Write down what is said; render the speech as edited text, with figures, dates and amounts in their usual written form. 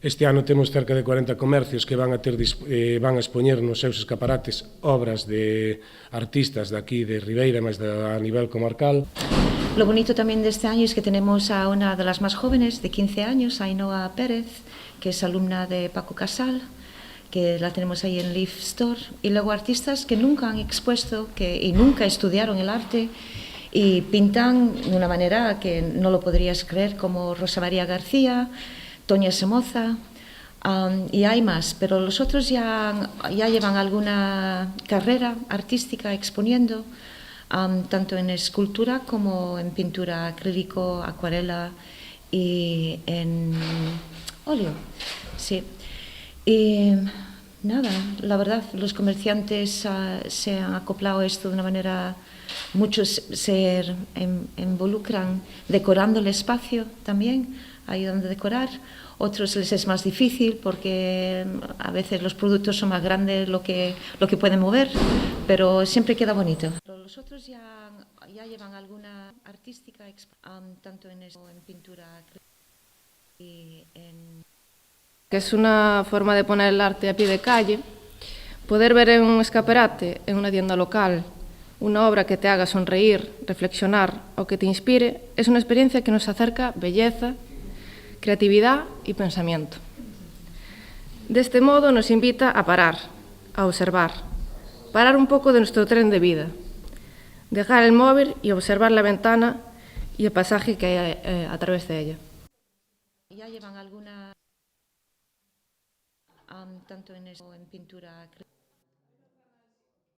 Este ano temos cerca de 40 comercios que van a expoñer nos seus escaparates obras de artistas de aquí de Ribeira, máis a nivel comarcal. Lo bonito también de este año es que tenemos a una de las más jóvenes, de 15 años, Ainhoa Pérez, que es alumna de Paco Casal, que la tenemos ahí en Leaf Store, y luego artistas que nunca han expuesto y nunca estudiaron el arte y pintan de una manera que no lo podrías creer, como Rosa María García, Toña Somoza, y hay más, pero los otros ya llevan alguna carrera artística exponiendo, tanto en escultura como en pintura acrílico, acuarela y en óleo. Sí. Y nada, la verdad, los comerciantes se han acoplado a esto de una manera, muchos se involucran decorando el espacio también, ahí donde decorar. Otros les es más difícil porque a veces los productos son más grandes lo que pueden mover, pero siempre queda bonito. Los otros ya llevan alguna artística, tanto en pintura y en... Que es una forma de poner el arte a pie de calle, poder ver en un escaparate, en una tienda local, una obra que te haga sonreír, reflexionar o que te inspire, es una experiencia que nos acerca belleza, creatividad y pensamiento. De este modo nos invita a parar, a observar, parar un poco de nuestro tren de vida, dejar el móvil y observar la ventana y el pasaje que hay a través de ella. Ya llevan alguna, tanto en pintura